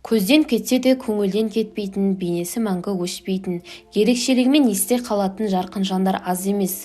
Көзден кетсе де көңілден кетпейтін, бейнесі мәңгі өшпейтін, ерекшелігімен есте қалатын жарқын жандар аз емес.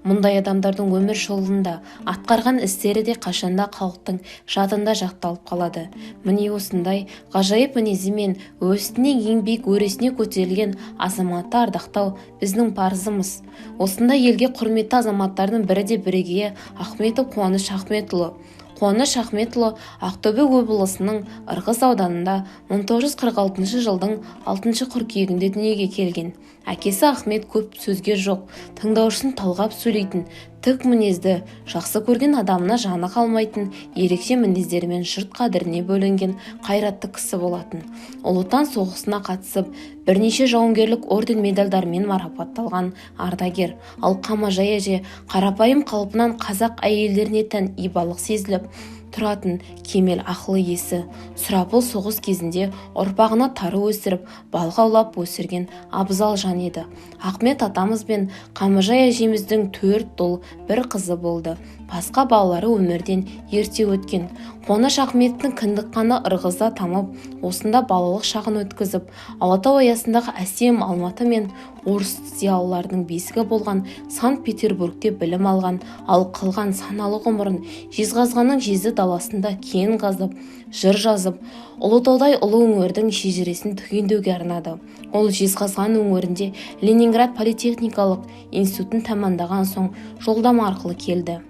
Мұндай адамдардың өмір жолында атқарған істері де қашанда халықтың жадында жатталып қалады. Міне осындай ғажайып мінезімен өстіне еңбек өресіне көтерілген азаматты ардақтау біздің парызымыз. Осындай елге құрметті азаматтардың бірі де бірегейі Ахметов Қуаныш Ахметулы. Қуаныш Ахметулы Ақтөбе облысының Ырғыз ауданында 1946 жылдың 6 қыркүйегінде дүниеге келген. Әкесі Ахмет көп сөзге жоқ, тыңдаушысын талғап сөйлейтін, тік мінезді, жақсы көрген адамына жаны қалмайтын, ерекше мінездерімен жұрт қадіріне бөленген қайратты кісі болатын. Ұлытау соғысына қатысып, бірнеше жауынгерлік орден медальдармен марапатталған ардагер. Ал Қамажай әже қарапайым қалпынан қазақ әйелдеріне тән ибалық сезіліп тұратын кемел ақыл иесі. Сұрапыл соғыс кезінде ұрпағына тары өсіріп, балық аулап өсірген абзал жан еді. Ахмет атамыз бен Қамажай әжеміздің 4 ұл, 1 қызы болды. Басқа балалары өмірден ерте өткен. Қуаныш Ахметтің кіндік қаны Ырғызда тамып, осында балалық шағын өткізіп, Ұлытау аясындағы әсем Алматы мен орыс зиялыларының бесігі болған Санкт-Петербургте білім алған, ал қылған саналы ғұмырын Жезқазғанның жезі даласында кен қазып, жыр жазып, Ұлытаудай ұлы өңірдің шежіресін түгендеуге арнады. Ол Жезқазған өңірінде Ленинград политехникалық институтын тәмамдаған соң жолдама арқылы келді.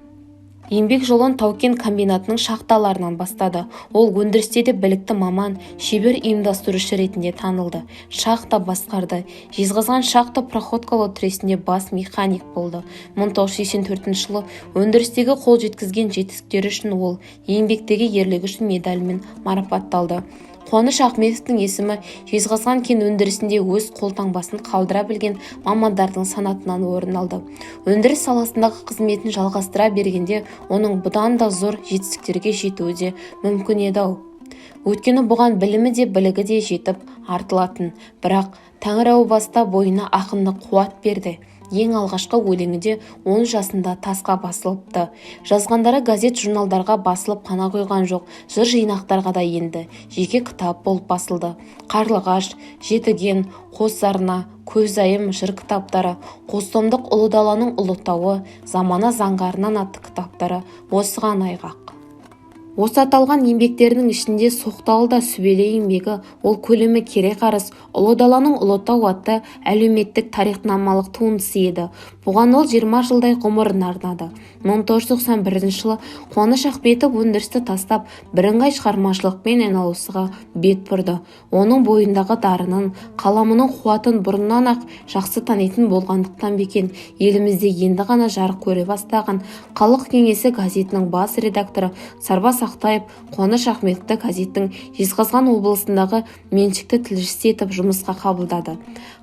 Еңбек жолын тау-кен комбинатының шахталарынан бастады. Ол өндірісте де білікті маман, шебер ұйымдастырушы ретінде танылды. Шахта басқарды. Жезқазған шахта проходкалы тресінде бас механик болды. 1984 жылы өндірістегі қол жеткізген жетістіктері үшін ол еңбектегі ерлігі үшін медалімен марапатталды. Қуаныш Ахметовтың есімі Жезқазған кен өндірісінде өз қолтаңбасын қалдыра білген мамандардың санатынан орын алды. Өндіріс саласындағы қызметін жалғастыра бергенде оның бұдан да зор жетістіктерге жетуі де мүмкін еді-ау. Өйткені бұған білімі де білігі де жетіп артылатын. Бірақ Тәңір әу баста бойына ақындық қуат берді. Ең алғашқы өлеңі де 10 жасында тасқа басылыпты. Жазғандары газет-журналдарға басылып қана қойған жоқ, жыр жинақтарға да енді. Жеке кітап болып басылды. Қарлығаш, Жетіген, Қос арна, Көзайым жыр кітаптары, Қостомдық ұлы даланың Ұлытауы, Замана заңғарынан атты кітаптары осыған айғақ. Осы аталған еңбектерінің ішінде соқталы да сүбелі еңбегі, ол көлемі керек арыс, ұлы даланың Ұлытау атты әлеуметтік тарихнамалық туындысы еді. Бұған ол 20 жылдай ғұмырын арнады. 1991 жылы Қуаныш Ахметов өндірісті тастап, бірыңғай шығармашылықпен айналысуға бет бұрды. Оның бойындағы дарынын, қаламының қуатын бұрыннан ақ жақсы танитын болғандықтан бекен, елімізде енді ғана жарық көре бастаған Халық Кеңесі газетінің бас редакторы Сарбас Ақтаев Қуаныш Ахметовты газеттің Жезқазған облысындағы меншікті тілшісі етіп жұмысқа қабылдады.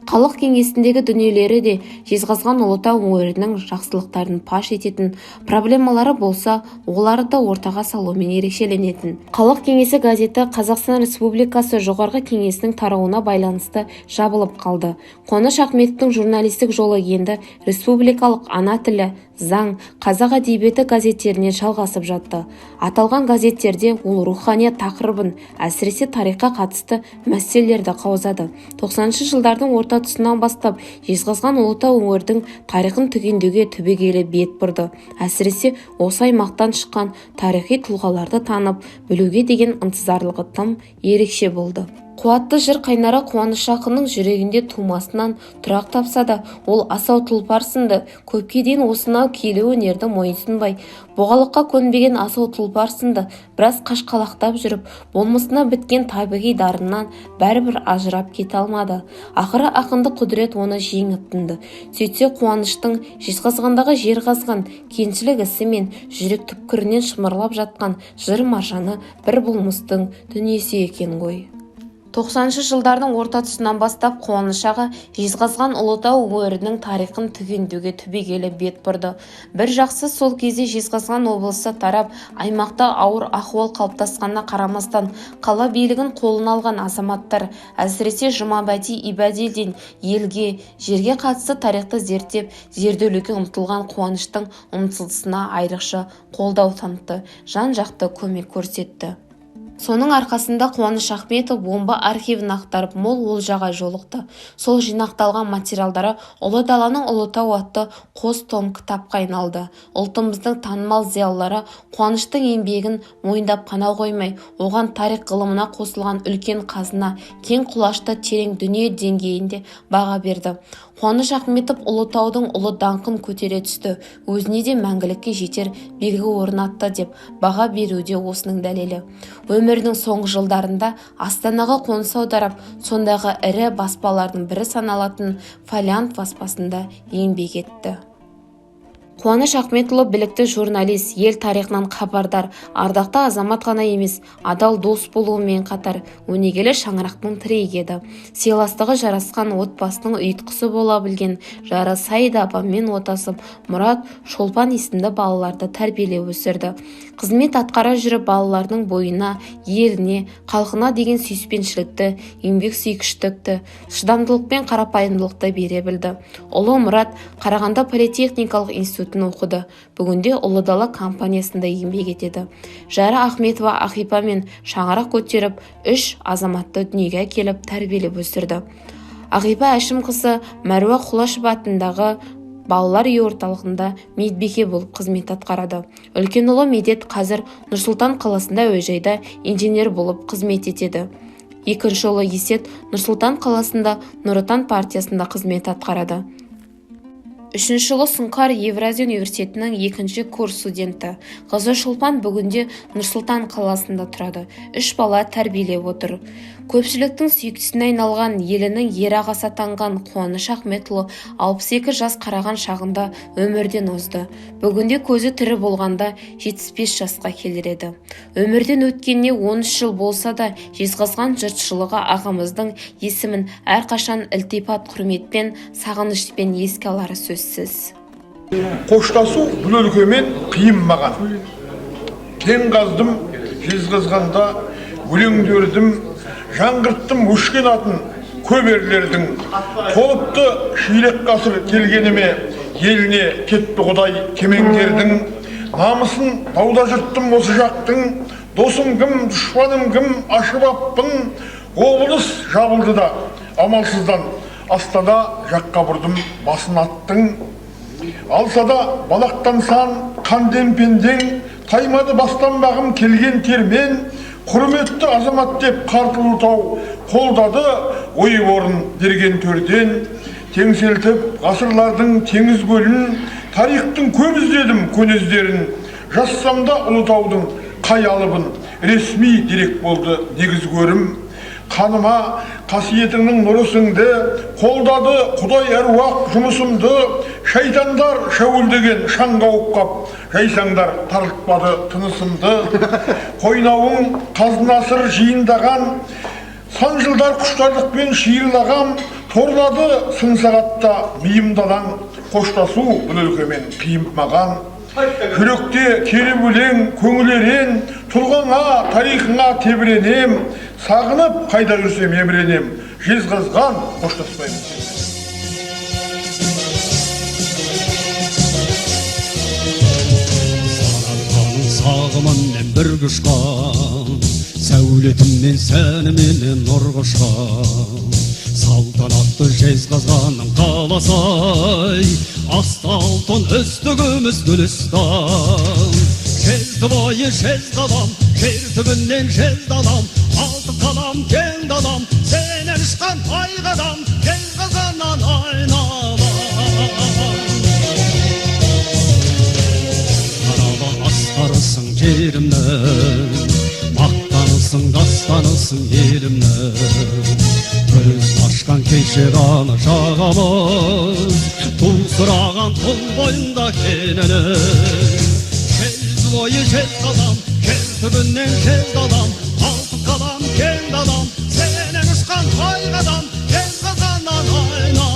Халық Кеңесіндегі дүниелері де Жезқазған Ұлытау өңірінің жақсылықтарын паш ететін, проблемалары болса, оларды ортаға салумен ерекшеленетін. Халық Кеңесі газеті Қазақстан Республикасы жоғарғы кеңесінің тарауына байланысты жабылып қалды. Қуаныш Ахметовтың журналистік жолы енді республикалық ана тілі, заң, қазақ әдебиеті газеттеріне жалғасып жатты. Аталған газеттерде ол руханият тақырыбын, әсіресе тарихқа қатысты мәселелерді қаузады. 90-шы жылдардың орта тұсынан бастап Жезқазған Ұлытау өңірдің тарихын түгендеуге түбегейлі бет бұрды. Әсіресе осы аймақтан шыққан тарихи тұлғаларды танып, білуге деген ынтызарлығы тым ерекше болды. Қуатты жыр қайнары Қуаныш ақынның жүрегінде тумасынан тұрақ тапса да, ол асау тұлпар сынды көпке дейін осынау киелі өнерді мойынсұнбай, бұғалыққа көнбеген асау тұлпар сынды біраз қашқалақтап жүріп, болмысына біткен табиғи дарыннан бәрібір ажырап кете алмады. Ақыры ақындық құдірет оны жеңіп тынды. Сөйтсе Қуаныштың Жезқазғандағы жер қазған кеншілік ісі мен жүрек түпкірінен шымырлап жатқан жыр маржаны бір болмыстың дүниесі екен ғой. 90-шы жылдардың орта тұсынан бастап Қуаныш аға Жезқазған Ұлытау өңірінің тарихын түгендеуге түбегейлі бет бұрды. Bir жақсы сол кезде Жезқазған облысы тарап, аймақта ауыр ахуал қалыптасқанына қарамастан, қала билігін қолына алған азаматтар, әсіресе Жұмабәди Ибәдилден елге, жерге қатысты тарихты зерттеп, зерделеуге ұмтылған Қуаныштың ұмтылысына айрықша қолдау танытты, жан-жақты көмек көрсетті. Соның арқасында Қуаныш Ахметов омбы архивін ақтарып мол олжаға жолықты. Сол жинақталған материалдары Ұлы даланың Ұлытау атты қос том кітапқа айналды. Ұлтымыздың танымал зиялылары Қуаныштың еңбегін мойындап қана қоймай, оған тарих ғылымына қосылған үлкен қазына, кең құлашты терең дүние деңгейінде баға берді. Қуаныш Ахметов Ұлытаудың ұлы даңқын көтере түсті, өзіне де мәңгілікке жетер белгі орнатты деп баға беруде осының дәлелі. Өмірінің соңғы жылдарында Астанаға қоныс аударып, сондағы ірі баспалардың бірі саналатын Фолиант баспасында еңбек етті. Қуаныш Ахметулы білікті журналист, ел тарихынан хабардар, ардақты азамат ғана емес, адал дос болуымен қатар өнегелі шаңырақтың тірегі еді. Сыйластығы жарасқан отбасының ұйытқысы бола білген жары Сайда апаммен отасып, Мұрат, Шолпан есімді балаларды тәрбиелеп өсірді. Қызмет атқара жүріп балалардың бойына, еліне, халқына деген сүйіспеншілікті, еңбек сүйгіштікті, шыдамдылық пен қарапайымдылықты бере білді. Ұлы Мұрат Қарағанды политехникалық институтын оқыды. Бүгінде Ұлы дала компаниясында еңбек етеді. Жары Ахметова Ахипамен шаңырақ көтеріп, 3 азаматты дүниеге келіп тәрбиелеп өсірді. Ахипа Әшімқызы Мәруа Құлашева атындағы балалар үй орталығында медбике болып қызмет атқарады. Үлкен ұлы Медет қазір Нұрсұлтан қаласында әуежайда инженер болып қызмет етеді. Екінші ұлы Есет Нұрсұлтан қаласында Нұр Отан партиясында қызмет атқарады. Үшінші ұлы Сұңқар Евразия университетінің 2-ші курс студенті. Қызы Шолпан бүгінде Нұрсұлтан қаласында тұрады. 3 бала тәрбиелеп отыр. Көпшіліктің сүйіктісіне айналған, елінің ер ағасы атанған Қуаныш Ахметулы 62 жас қараған шағында өмірден озды. Бүгінде көзі тірі болғанда 75 жасқа келеді. Өмірден өткеніне 13 жыл болса да, жезқазған жұртшылығы ағамыздың есімін әрқашан ілтипат құрметпен, сағынышпен еске алары сөзсіз. Қоштасу бұл өлкемен қиын маған. Кен қаздым, жезқазғанда өлеңдердім, жаңғырттым өшкен атын көп ерлердің. Толыпты ширек ғасыр келгеніме, еліне кетті Құдай кемеңгердің. Намысын тауда жұрттым осы жақтың, досым кім, дұшпаным кім, ашып аппын. Облыс жабылды да, амалсыздан Астана жаққа бұрдым басын аттың. Алса да балақтан сан, қанден пендең, таймады бастан бағым келген термен. Құрметті азамат деп қарты Ұлытау қолдады, ой орын берген төрден. Теңселтіп ғасырлардың теңіз көлін, тарихтың көп іздедім көнездерін. Жазсамда Ұлытаудың қай алыбын, ресми дерек болды негіз көрім. Қаныма қасиетіңнің нұрысыңды, қолдады Құдай әруақ жұмысымды. Шайтандар шәуілдеген шаңға оққап, жайсаңдар тарылтпады тынысымды. Қойнауың қазынасыр жиындаған, сан жылдар құштарлықпен шиырлаған, торлады сын сағатта миымдадан. Қоштасу бұл өлкемен қиын маған. Жүректе керіп өлең, көңіл ерен, тұлғаңа, тарихыңа тебіренем. Сағынып қайда жүрсем еміренем, жезқазған қоштаспаймын. Сарыарқаның сағымымен бір құшқан, сәулетіммен сәніменен нұр құшқан. Салтанатты жезқазғанның қаласай, асты алтын үстігіміз гүлістан. Жезді бойы жез далам, жер түбінен жез далам, алтын қалам кең далам, сенен ұшқан айғадам, жезқазғаннан айналам. Қарала астарысың жерімнің, мақтанысың дастанысың елімнің. Көз ашқан кеше ғана жағамыз, тұл сұраған тұл бойында кененің. Жез бойы жез қалам, жер түбінен жез далам, алтын қалам кең далам, сенен ұшқан айғадам, жезқазғаннан айналам.